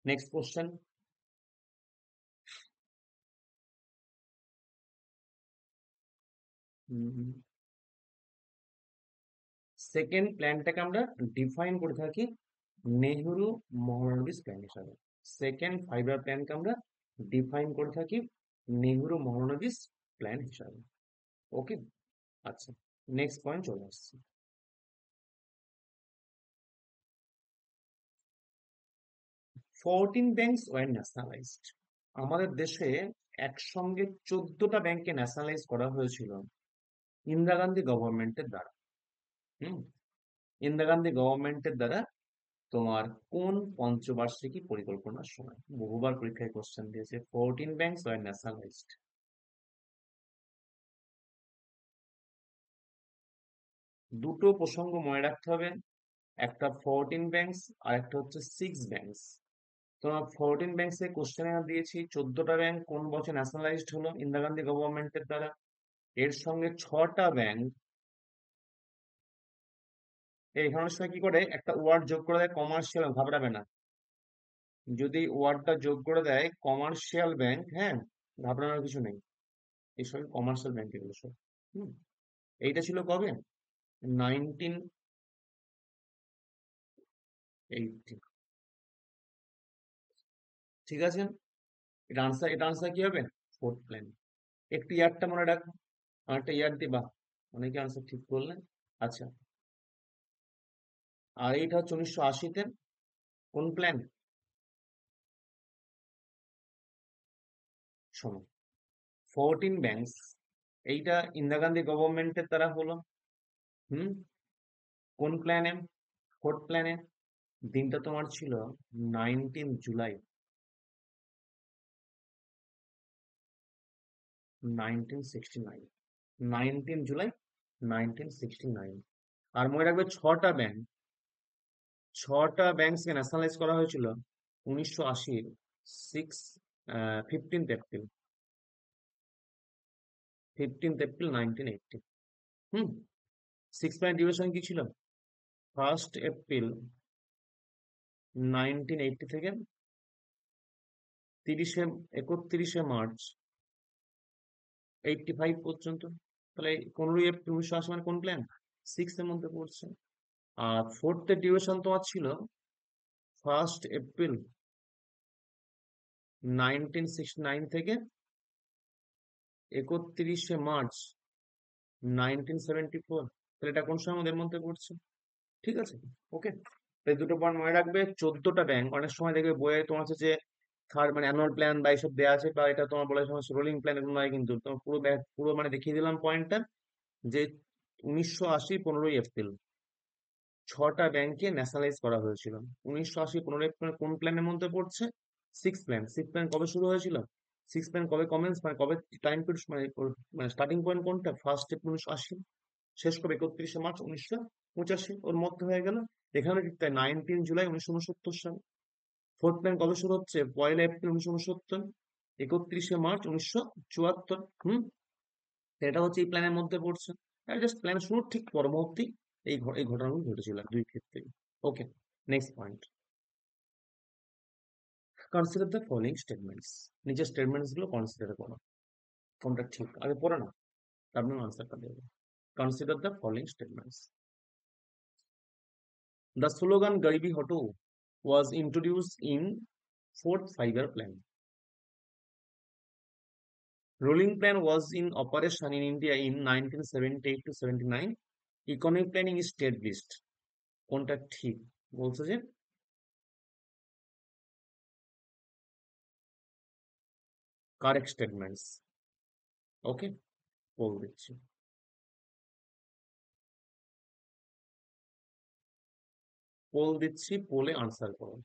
Next question. Second প্ল্যানটাকে আমরা define করে থাকি নেহেরু মহানবীস প্ল্যান হিসাবে। সেকেন্ড ফাইবার প্ল্যানকে আমরা ডিফাইন করে থাকি নেহেরু মহানবীস প্ল্যান হিসাবে। ওকে, আচ্ছা, নেক্সট পয়েন্ট চলে আসছে। 14 ব্যাংকস ওয়ার ন্যাশনালাইজড। আমাদের দেশে একসঙ্গে 14টা ব্যাংককে ন্যাশনালাইজ করা হয়েছিল ইন্দিরা গান্ধী গভর্নমেন্টের দ্বারা। হুম, ইন্দিরা গান্ধী গভর্নমেন্টের দ্বারা তোমার কোন পঞ্চবার্ষিকী পরিকল্পনার সময়? বহুবার পরীক্ষায় কোশ্চেন দিয়েছে, 14 ব্যাংকস ওয়ার ন্যাশনালাইজড। দুটো প্রসঙ্গ মনে রাখতে হবে, একটা 14 ব্যাংকস আর একটা হচ্ছে 6 ব্যাংকস। তোমার 14 ব্যাংকস এর কোশ্চেনে দিয়েছি 14টা ব্যাংক কোন বছর ন্যাশনালাইজড হলো ইন্দিরা গান্ধী গভর্নমেন্টের দ্বারা। এর সঙ্গে 6টা ব্যাংক, এখানে সময় কি করে একটা ওয়ার্ড যোগ করে দেয় কমার্শিয়াল, ঘাবড়াবে না। যদি ওয়ার্ডটা যোগ করে দেয় কমার্শিয়াল ব্যাংক, হ্যাঁ, ঘাবড়ানোর কিছু নেই। এইসব কমার্শিয়াল ব্যাংক এগুলো সব। হুম, এইটা ছিল কবে? 1980। ঠিক আছে, এটা আনসার কি হবে? Fourth plan. একটু ইয়ারটা মনে রাখো, একটা ইয়ার দিবা, অনেকে আনসার ঠিক করলেন। আচ্ছা, আর এইটা হচ্ছে 1980-তে কোন প্ল্যান? শোনো, 14 ব্যাংকস এইটা ইন্দিরা গান্ধী গভর্নমেন্টের দ্বারা হলো। হুম, কোন প্ল্যানে? ফোর্থ প্ল্যানে। দিনটা তোমার ছিল 19 জুলাই, 1969। 19 জুলাই 1969। আর মনে রাখবে 6টা ব্যাংক, 6টা ব্যাংককে ন্যাশনালাইজ করা হয়েছিল 1980-র six 15th April, 15th April 1980। হুম, 6 ব্যাংক ডিভিশন কি ছিল? 1 এপ্রিল 1980 থেকে 31শে মার্চ 85 পর্যন্ত। তাহলে 15ই এপ্রিল 1980 মানে কোন প্ল্যান? 6 এর মধ্যে পড়ছে। আর ফোর্থ এর ডিভিশন তোমার ছিল 1 এপ্রিল 1969 থেকে 31শে মার্চ 1974। তাহলে এটা কোন সময় ওদের মধ্যে পড়ছে? ঠিক আছে, ওকে। এই দুটো পয়েন্ট মনে রাখবে। 14টা ব্যাংক, অনেক সময় দেখবে বইয়ে তোমার হচ্ছে যে থার্ড মানে অ্যানুয়াল প্ল্যান বা এইসব দেওয়া আছে, বা এটা তোমার বলে সমস্ত রোলিং প্ল্যান, এগুলো নয় কিন্তু। তোমার পুরো মানে দেখিয়ে দিলাম পয়েন্টটা, যে 1980 15ই এপ্রিল 6টা ব্যাংকে ন্যাশনালাইজ করা হয়েছিল। 1980 15ই এপ্রিল কোন প্ল্যানের মধ্যে পড়ছে? Six plan. সিক্স প্ল্যান কবে শুরু হয়েছিল? সিক্স প্ল্যান কবে কমেন্স, মানে কবে টাইম পিরিয়ড, মানে স্টার্টিং পয়েন্ট কোনটা? 1 এপ্রিল 1980। শেষ কবে? 31শে মার্চ 1985। ওর মধ্যে হয়ে গেল। এখানে ঠিক তাই, 19 জুলাই 1969 সাল। ফোর্থ প্ল্যান কবে শুরু হচ্ছে? 1 এপ্রিল 1969, 31শে মার্চ 1974। হুম, এটা হচ্ছে এই প্ল্যানের মধ্যে পড়ছে। জাস্ট প্ল্যান শুরুর ঠিক পরবর্তী এই ঘটনাগুলো ঘটেছিল দুই ক্ষেত্রে। Okay, next point. Consider the following statements. নিচের স্টেটমেন্টস গুলো কনসিডার করো, কোনটা ঠিক আগে পড়ে না, তারপর আনসারটা দেবে। Consider the following statements. The slogan Garibi Hoto was introduced in fourth five-year plan. Rolling plan was in operation in India in 1978 to 79. Economic planning is state-based. কোনটা ঠিক? বলছে যে কারেক্ট স্টেটমেন্টস। ওকে, পোল দিচ্ছি, পোলে আনসার করো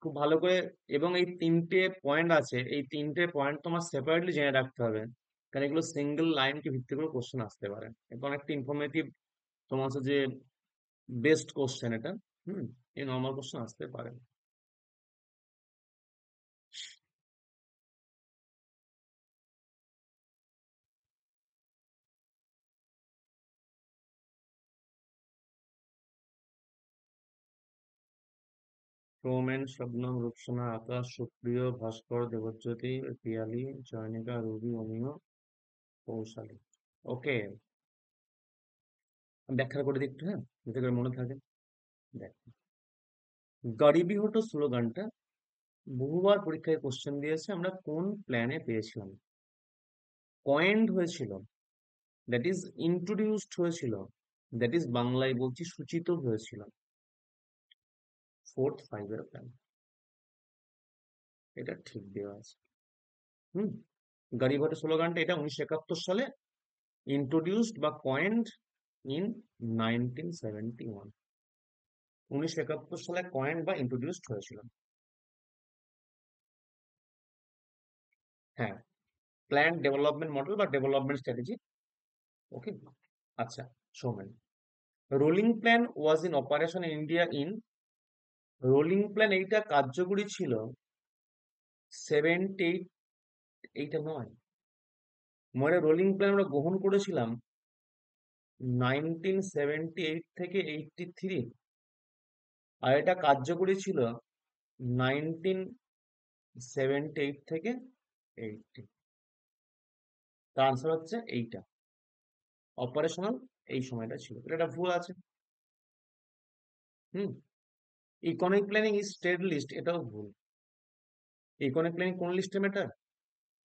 খুব ভালো করে। এবং এই তিনটে পয়েন্ট আছে, এই তিনটে পয়েন্ট তোমার সেপারেটলি জেনে রাখতে হবে, কারণ এগুলো সিঙ্গেল লাইনকে ভিত্তি করে কোশ্চেন আসতে পারে। এবং একটা ইনফরমেটিভ তোমার হচ্ছে যে বেস্ট কোশ্চেন এটা। হুম, এই নর্মাল কোশ্চেন আসতে পারে। সৌমেন, শবনম, রূপসোনা, আকাশ, সুপ্রিয়, ভাস্কর, দেবজ্যোতি, পিয়ালি, চয়নিকা, রুবি, অমিয়, কৌশালী। ওকে, ব্যাখ্যা করে দিই একটু, হ্যাঁ, যাতে করে মনে থাকে। দেখ, গরিবি হটো স্লোগানটা বহুবার পরীক্ষায় কোশ্চেন দিয়েছে, আমরা কোন প্ল্যানে পেয়েছিলাম? কয়েন্ড হয়েছিল, দ্যাট ইজ ইন্ট্রোডিউসড হয়েছিল, দ্যাট ইজ বাংলায় বলছি সূচিত হয়েছিল, ফোর্থ ফাইভের প্ল্যান। এটা ঠিক দেওয়া আছে। হুম, গরিব হটো স্লোগানটা এটা 1971 সালে ইন্ট্রোডিউসড বা কয়েন্ড ইন 1971। 1971 সালে কয়েন্ড বা ইন্ট্রোডিউসড হয়েছিল। হ্যাঁ, প্ল্যান ডেভেলপমেন্ট মডেল বা ডেভেলপমেন্ট স্ট্র্যাটেজি। ওকে, আচ্ছা, শোনেন, rolling plan was in operation in India in, rolling plan এইটা কার্যকরী ছিল 78, এইটা নয়, মানে রোলিং প্ল্যান আমরা গ্রহণ করেছিলাম 1978 থেকে 83, আর এটা কার্যকরী ছিল 1978 থেকে 80। তার আনসার হচ্ছে এইটা, অপারেশনাল এই সময়টা ছিল, এটা ভুল আছে। Hmm, economic planning is state list, এটাও ভুল। ইকোনমিক প্ল্যানিং কোন লিস্টে matter?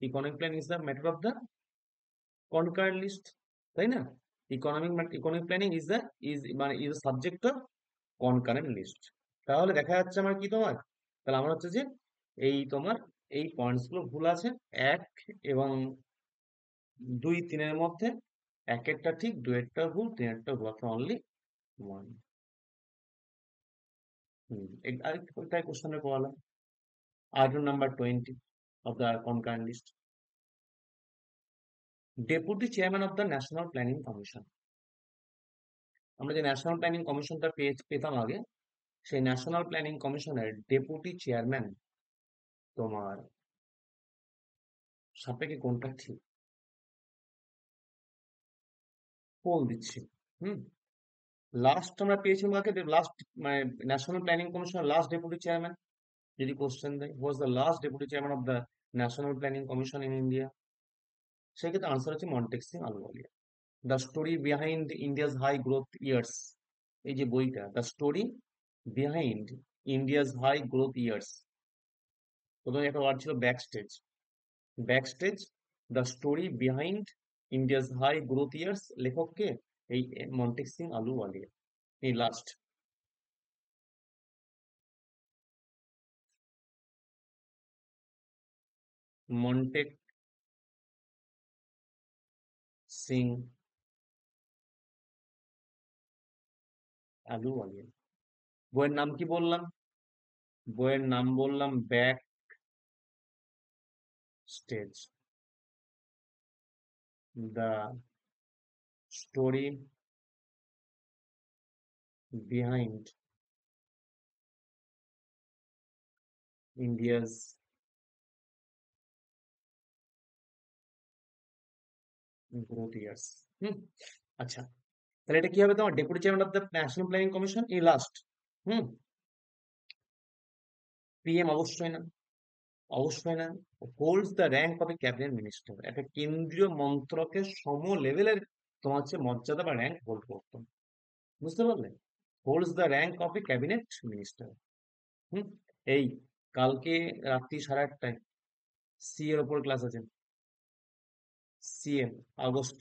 Economic plan is the matter of the concurrent list, তাই না? ইকোনমিক প্ল্যানিং ইজ দ্য মানে is subject of concurrent list. তাহলে দেখা যাচ্ছে আমার কি, তোমার তাহলে আমার হচ্ছে যে এই তোমার এই পয়েন্টস গুলো ভুল আছে। এক এবং দুই তিনের মধ্যে একেরটা ঠিক, দুয়েরটা ভুল, তিনেরটা ভুল, অনলি ওয়ান। আরেকটা কোশ্চেনে পড়ালাম, item number 20 of the concurrent list. Deputy Chairman of the National Planning Commission. আমরা যে ন্যাশনাল প্ল্যানিং কমিশনটা পেতাম আগে, সেই ন্যাশনাল প্ল্যানিং কমিশনের ডেপুটি চেয়ারম্যান তোমার সাপেক্ষে কোনটা ঠিক? পোল দিচ্ছি। হুম, লাস্ট আমরা পেয়েছিলাম কাকে, লাস্ট মানে ন্যাশনাল প্ল্যানিং কমিশনের লাস্ট ডেপুটি চেয়ারম্যান, যদি কোশ্চেন দেয় was the last deputy chairman of the national planning commission in India, সেক্ষেত্রে আনসার হচ্ছে Montek Singh Ahluwalia. The story behind India's high growth years, এই যে বইটা, the story behind India's high growth years, প্রথমে একটা word ছিল backstage, backstage, the story behind India's high growth years, লেখককে এই মন্টেক সিং আলুওয়ালিয়া, এই লাস্ট। মন্টেক সিং আলুওয়ালিয়া। বইয়ের নাম কি বললাম? বইয়ের নাম বললাম back stage, the story behind India's growth years. হুম, আচ্ছা, তাহলে এটা কি হবে তোমার, deputy chairman of the national planning commission এই লাস্ট। হুম, পিএম অবশ্যই না, অবশ্যই না। Holds the rank of a cabinet minister, একটা কেন্দ্রীয় মন্ত্রকের সম লেভেলের তোমার হচ্ছে মর্যাদা বা র্যাঙ্ক হোল্ড করতো, বুঝতে পারলে? Holds the rank of a cabinet minister. হুম, এই কালকে রাত্রি 8:30টায় সি এর ওপর ক্লাস আছে, সিএম আগস্ট,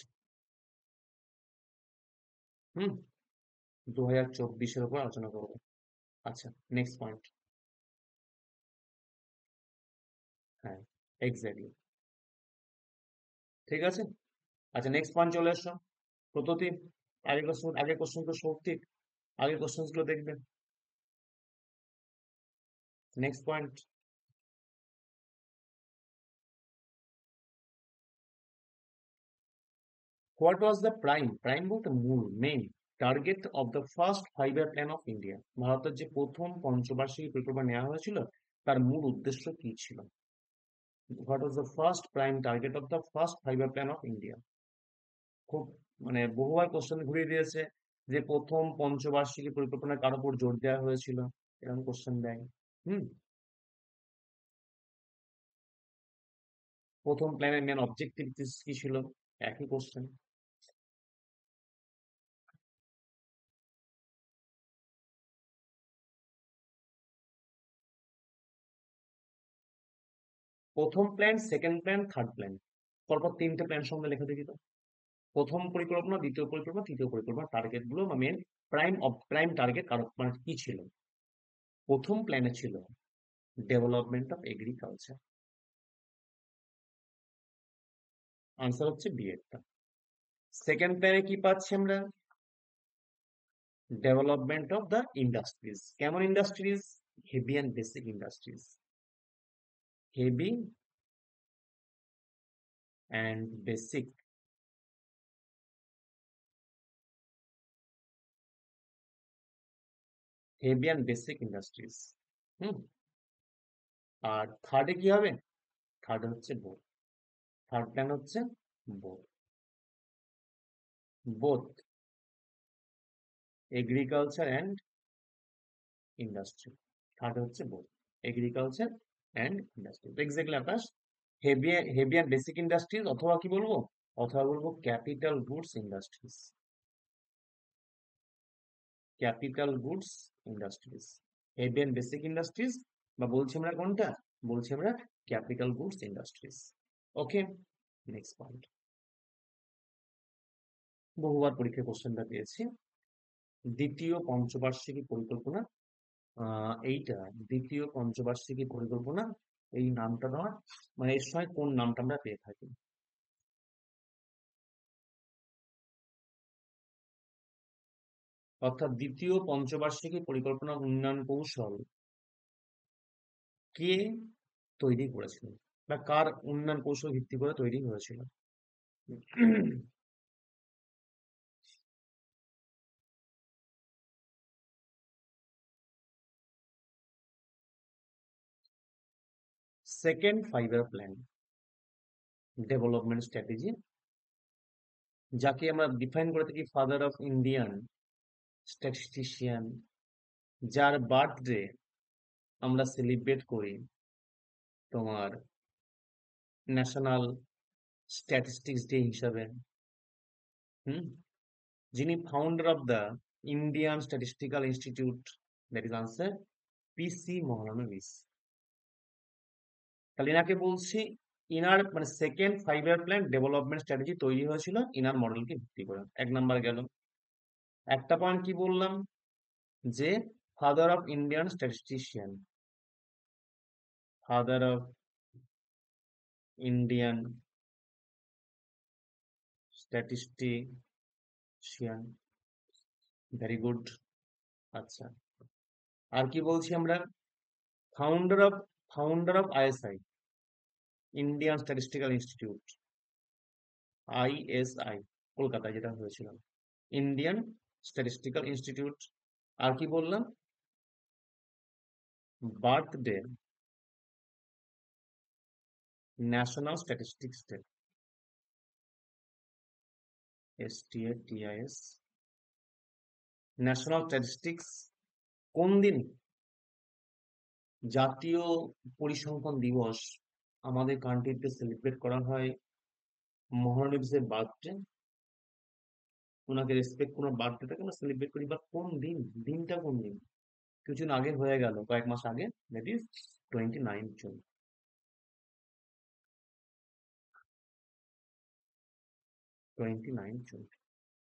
হুম, 2024-এর উপর আলোচনা করবো। আচ্ছা, নেক্সট পয়েন্ট। হ্যাঁ, এক্স্যাক্টলি, ঠিক আছে। আচ্ছা, নেক্সট পয়েন্ট চলে এসো। প্রতিদিন আগের কোশ্চেন তো সৌক্তিক, আগের কোশ্চেন গুলো দেখবেন। Next point, what was the prime বলতে মূল, main target of the first 5-year plan of India, ভারতের যে প্রথম পঞ্চবার্ষিকী পরিকল্পনা নেওয়া হয়েছিল তার মূল উদ্দেশ্য কি ছিল? What was the first prime target of the first 5-year plan of India? খুব মানে বহুবার কোশ্চেন ঘুরিয়ে দিয়েছে যে প্রথম পঞ্চবার্ষিকী পরিকল্পনা কার উপর জোর দেওয়া হয়েছিল, এরকম কোশ্চেন দেয়। হুম। প্রথম প্ল্যানের মেন অবজেক্টিভ কি ছিল? একই কোশ্চেন। প্রথম plan, second plan, third plan, পরপর তিনটে প্ল্যান সম্বন্ধে লেখা দেখি তো। প্রথম পরিকল্পনা, দ্বিতীয় পরিকল্পনা, তৃতীয় পরিকল্পনা, টার্গেট গুলো বা মেন প্রাইম টার্গেট কারো মানে কি ছিল? প্রথম প্ল্যানে ছিল ডেভেলপমেন্ট অফ এগ্রিকালচার, আনসার হচ্ছে বি এরটা। সেকেন্ড প্ল্যানে কি পাচ্ছি আমরা? Development of the industries. কেমন industries? Heavy and basic industries. Heavy and basic, heavy and basic industries. হুম। আর থার্ডে কি হবে? থার্ড হচ্ছে বোথ। থার্ড প্ল্যান হচ্ছে both, both agriculture and industry. Third হচ্ছে both agriculture and industry. Exactly Akash, heavy heavy and basic industries, অথবা কি বলবো, অথবা বলবো capital goods industries. Capital goods industries, heavy and basic industries, বা বলছি আমরা কোনটা? বলছি আমরা ক্যাপিটাল গুডস ইন্ডাস্ট্রিজ। ওকে, নেক্সট পয়েন্ট। বহুবার পরীক্ষায় কোশ্চেনটা পেয়েছি। দ্বিতীয় পঞ্চবার্ষিকী পরিকল্পনা, এইটা দ্বিতীয় পঞ্চবার্ষিকী পরিকল্পনা, এই নামটা দেওয়া, মানে এর সময় কোন নামটা আমরা পেয়ে থাকি? অর্থাৎ দ্বিতীয় পঞ্চবার্ষিকী পরিকল্পনা উন্নয়ন কৌশল কে তৈরি করেছিল, বা কার উন্নয়ন কৌশল ভিত্তি করে তৈরি হয়েছিল? Second 5 year plan development strategy, যাকে আমরা ডিফাইন করে থাকি ফাদার অফ ইন্ডিয়ান স্ট্যাটিস্টিশিয়ান, যার বার্থডে আমরা সেলিব্রেট করি তোমার ন্যাশনাল স্ট্যাটিস্টিক্স ডে হিসাবে। হুম। যিনি founder of the Indian Statistical Institute, that is answer PC Mahalanobis. তাহলে এনাকে বলছি, ইনার মানে second 5 year plan development strategy তৈরি হয়েছিল ইনার মডেলকে ভিত্তি করে। এক নাম্বার গেল। একটা পয়েন্ট কি বললাম? যে father of Indian statistician, father of Indian statistician, very good. আচ্ছা, আর কি বলছি আমরা? Founder of ISI, Indian Statistical institute, ISI, কলকাতায় যেটা হয়েছিল, ইন্ডিয়ান স্ট্যাটিস্টিক্যাল ইনস্টিটিউট। আর কি বললাম? Birthday, national statistics day, STATIS, national statistics কোন দিন? জাতীয় পরিসংখ্যান দিবস আমাদের কান্ট্রিতে সেলিব্রেট করা হয় মহানবীর বার্থডে, ওনাকে রেসপেক্ট করে বার্থডেটাকে আমরা সেলিব্রেট করি, বা কোন দিন, দিনটা কোন দিন? কিছুদিন আগে হয়ে গেল, কয়েক মাস আগে, that is 29 June. 29 June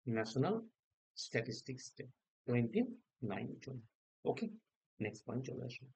national statistics day, 29 June. Okay, next point চলে আসুন।